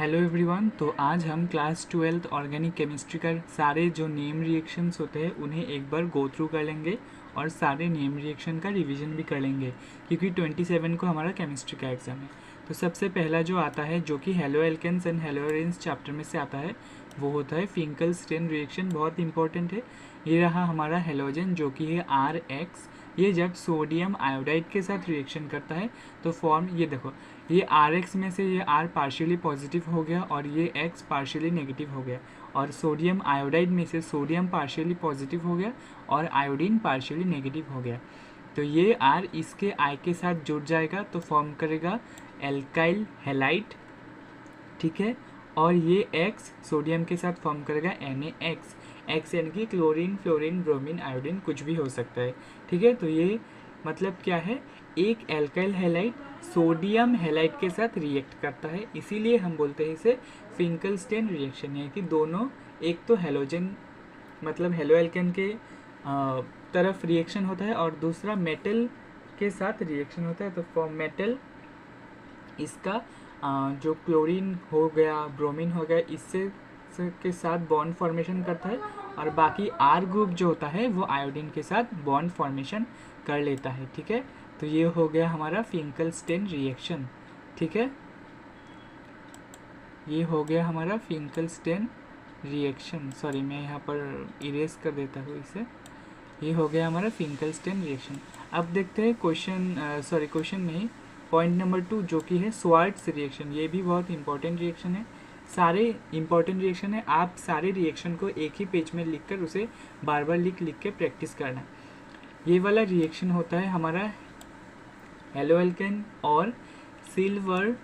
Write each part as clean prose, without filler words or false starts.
Hello everyone. तो आज हम क्लास 12th ऑर्गेनिक केमिस्ट्री का सारे जो नेम रिएक्शंस होते हैं उन्हें एक बार गो थ्रू कर लेंगे और सारे नेम रिएक्शन का रिवीजन भी कर लेंगे क्योंकि 27 को हमारा केमिस्ट्री का एग्ज़ाम है। तो सबसे पहला जो आता है जो कि haloalkanes and haloarenes chapter में से आता है वो होता है फिंकल-स्टेन रिएक्शन। बहुत इंपॉर्टेंट है। ये रहा हमारा हेलोजन जो कि है RX। ये जब सोडियम आयोडाइड के साथ रिएक्शन करता है तो फॉर्म ये देखो, ये RX में से ये R पार्शियली पॉजिटिव हो गया और ये X पार्शियली नेगेटिव हो गया, और सोडियम आयोडाइड में से सोडियम पार्शियली पॉजिटिव हो गया और आयोडीन पार्शियली नेगेटिव हो गया। तो ये R इसके I के साथ जुड़ जाएगा तो फॉर्म करेगा एल्काइल हैलाइड, ठीक है। और ये X सोडियम के साथ फॉर्म करेगा NaX। X यानी कि क्लोरीन, फ्लोरीन, ब्रोमीन, आयोडीन कुछ भी हो सकता है, ठीक है। तो ये मतलब क्या है, एक एल्काइल हैलाइड सोडियम हैलाइड के साथ रिएक्ट करता है, इसीलिए हम बोलते हैं इसे फिंकल-स्टेन रिएक्शन। यानी कि दोनों, एक तो हेलोजन मतलब हेलो एल्केन के तरफ रिएक्शन होता है और दूसरा मेटल के साथ रिएक्शन होता है। तो फॉर मेटल इसका जो क्लोरीन हो गया, ब्रोमीन हो गया, इससे के साथ बॉन्ड फॉर्मेशन करता है और बाकी R ग्रुप जो होता है वो आयोडीन के साथ बॉन्ड फॉर्मेशन कर लेता है, ठीक है। तो ये हो गया हमारा फिंकल-स्टेन रिएक्शन, ठीक है। ये हो गया हमारा फिंकल-स्टेन रिएक्शन। सॉरी, मैं यहाँ पर इरेज कर देता हूँ इसे। ये हो गया हमारा फिंकल-स्टेन रिएक्शन। अब देखते हैं क्वेश्चन नहीं, पॉइंट नंबर 2 जो कि है स्वार्ट्स रिएक्शन। ये भी बहुत इंपॉर्टेंट रिएक्शन है। सारे इंपॉर्टेंट रिएक्शन है, आप सारे रिएक्शन को एक ही पेज में लिखकर उसे बार बार लिख के प्रैक्टिस करना। ये वाला रिएक्शन होता है हमारा हेलो एल्केन और सिल्वर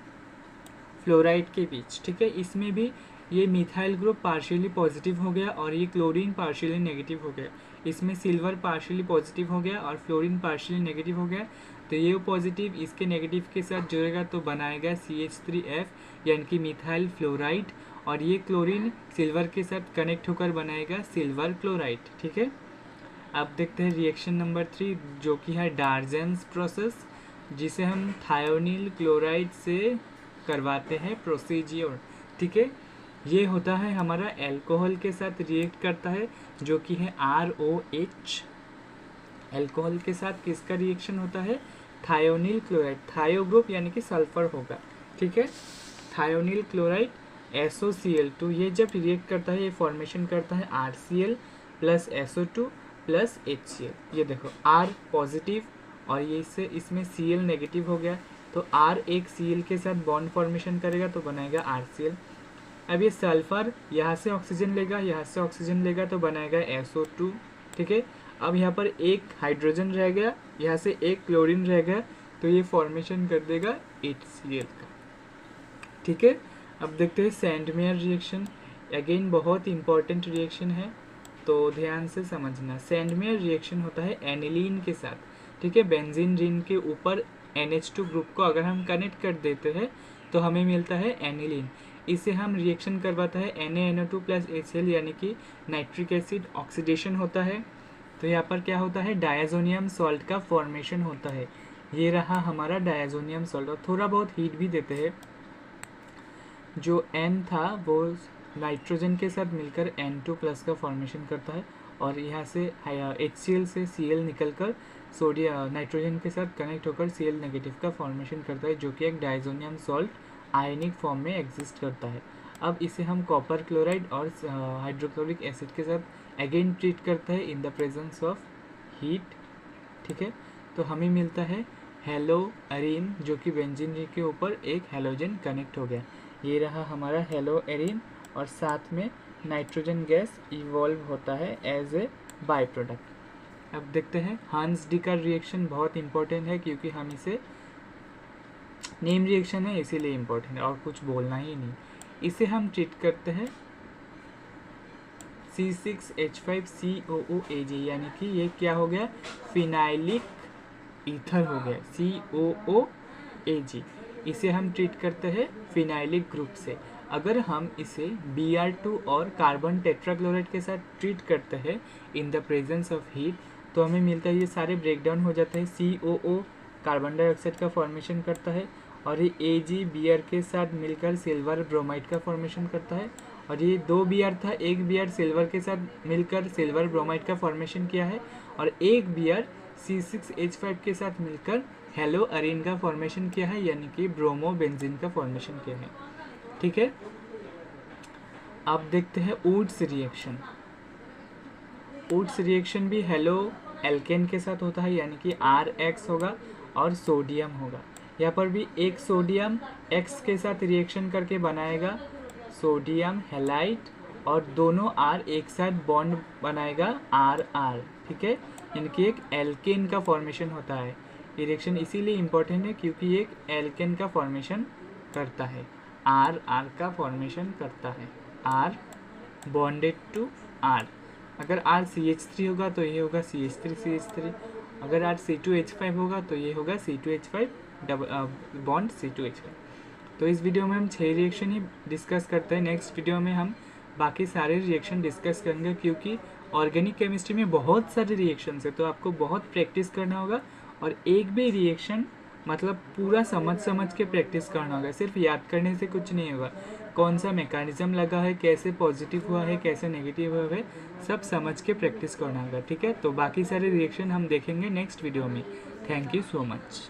फ्लोराइड के बीच, ठीक है। इसमें भी ये मिथाइल ग्रुप पार्शियली पॉजिटिव हो गया और ये क्लोरीन पार्शियली नेगेटिव हो गया। इसमें सिल्वर पार्शियली पॉजिटिव हो गया और फ्लोरीन पार्शियली नेगेटिव हो गया। तो ये पॉजिटिव इसके नेगेटिव के साथ जुड़ेगा तो बनाएगा CH3F यानी कि मिथाइल फ्लोराइड, और ये क्लोरीन सिल्वर के साथ कनेक्ट होकर बनाएगा सिल्वर क्लोराइड, ठीक है। अब देखते हैं रिएक्शन नंबर 3 जो कि है डार्जेंस प्रोसेस, जिसे हम थायोनिल क्लोराइड से करवाते हैं प्रोसीजियर, ठीक है। ये होता है हमारा एल्कोहल के साथ रिएक्ट करता है जो कि है ROH। एल्कोहल के साथ किसका रिएक्शन होता है, थायोनिल क्लोराइड। थायो ग्रुप यानी कि सल्फर होगा, ठीक है। थायोनिल क्लोराइड SOCl2, ये जब रिएक्ट करता है ये फॉर्मेशन करता है RCl plus SO2 plus HCl। ये देखो R पॉजिटिव और ये इसमें Cl नेगेटिव हो गया तो R एक Cl के साथ बॉन्ड फॉर्मेशन करेगा तो बनाएगा RCl। अब ये सल्फर यहाँ से ऑक्सीजन लेगा, यहाँ से ऑक्सीजन लेगा तो बनाएगा SO2, ठीक है। अब यहाँ पर एक हाइड्रोजन रह गया, यहाँ से एक क्लोरीन रह गया तो ये फॉर्मेशन कर देगा HCl का, ठीक है। अब देखते हैं सैंडमेयर रिएक्शन। अगेन बहुत इंपॉर्टेंट रिएक्शन है तो ध्यान से समझना। सैंडमेयर रिएक्शन होता है एनिलीन के साथ, ठीक है। बेंजीन रिंग के ऊपर NH2 ग्रुप को अगर हम कनेक्ट कर देते हैं तो हमें मिलता है एनिलीन। इसे हम रिएक्शन करवाता है NaNO2 प्लस HCl यानी कि नाइट्रिक एसिड, ऑक्सीडेशन होता है। तो यहाँ पर क्या होता है, डायाजोनियम सॉल्ट का फॉर्मेशन होता है। ये रहा हमारा डायाजोनियम सॉल्ट, और थोड़ा बहुत हीट भी देते हैं। जो N था वो नाइट्रोजन के साथ मिलकर N2 प्लस का फॉर्मेशन करता है और यहाँ से HCl से Cl निकलकर सोडियम नाइट्रोजन के साथ कनेक्ट होकर Cl नेगेटिव का फॉर्मेशन करता है जो कि एक डायजोनियम सॉल्ट आयनिक फॉर्म में एग्जिस्ट करता है। अब इसे हम कॉपर क्लोराइड और हाइड्रोक्लोरिक एसिड के साथ अगेन ट्रीट करते हैं in the presence of heat, ठीक है। तो हमें मिलता है हेलो एरीन जो कि बेंजीन रिंग के ऊपर एक हेलोजन कनेक्ट हो गया। ये रहा हमारा हेलो एरीन और साथ में नाइट्रोजन गैस इवॉल्व होता है एज ए बाय प्रोडक्ट। अब देखते हैं हांस डिकर रिएक्शन। बहुत इंपॉर्टेंट है क्योंकि हम इसे नेम रिएक्शन है इसीलिए इम्पोर्टेंट है और कुछ बोलना ही नहीं। इसे हम ट्रीट करते हैं C6H5COOAg यानी कि ये क्या हो गया, फिनाइलिक ईथर हो गया COOAg। इसे हम ट्रीट करते हैं फिनाइलिक ग्रुप से। अगर हम इसे Br2 और कार्बन टेट्राक्लोराइड के साथ ट्रीट करते हैं in the presence of heat तो हमें मिलता है ये सारे ब्रेकडाउन हो जाते हैं। COO कार्बन डाइऑक्साइड का फॉर्मेशन करता है और ये Ag बियर के साथ मिलकर सिल्वर ब्रोमाइड का फॉर्मेशन करता है। और ये 2 बियर था, एक बियर सिल्वर के साथ मिलकर सिल्वर ब्रोमाइड का फॉर्मेशन किया है और एक बियर C6H5 के साथ मिलकर हेलो अरीन का फॉर्मेशन किया है, यानी कि ब्रोमो बेंजीन का फॉर्मेशन किया है। ठीक है, अब देखते हैं वुड्स रिएक्शन। वुड्स रिएक्शन भी हेलो एल्केन के साथ होता है, यानी कि RX होगा और सोडियम होगा। यहाँ पर भी एक सोडियम X के साथ रिएक्शन करके बनाएगा सोडियम हैलाइड और दोनों R एक साथ बॉन्ड बनाएगा RR। ठीक है, यानी कि एक एल्केन का फॉर्मेशन होता है। ये रिएक्शन इसीलिए इम्पोर्टेंट है क्योंकि एक एल्केन का फॉर्मेशन करता है, RR का फॉर्मेशन करता है, R बॉन्डेड टू R। अगर R CH3 होगा तो ये होगा CH3CH3, अगर R C2H5 होगा तो ये होगा C2H5 बॉन्ड C2H5। तो इस वीडियो में हम 6 रिएक्शन ही डिस्कस करते हैं। नेक्स्ट वीडियो में हम बाकी सारे रिएक्शन डिस्कस करेंगे, क्योंकि ऑर्गेनिक केमिस्ट्री में बहुत सारे रिएक्शंस है, तो आपको बहुत प्रैक्टिस करना होगा और एक भी रिएक्शन मतलब पूरा समझ के प्रैक्टिस करना होगा। सिर्फ याद करने से कुछ नहीं होगा, कौन सा मैकेनिज्म लगा है, कैसे पॉजिटिव हुआ है, कैसे नेगेटिव हुआ है, सब समझ के प्रैक्टिस करना होगा। ठीक है, तो बाकी सारे रिएक्शन हम देखेंगे नेक्स्ट वीडियो में। Thank you so much.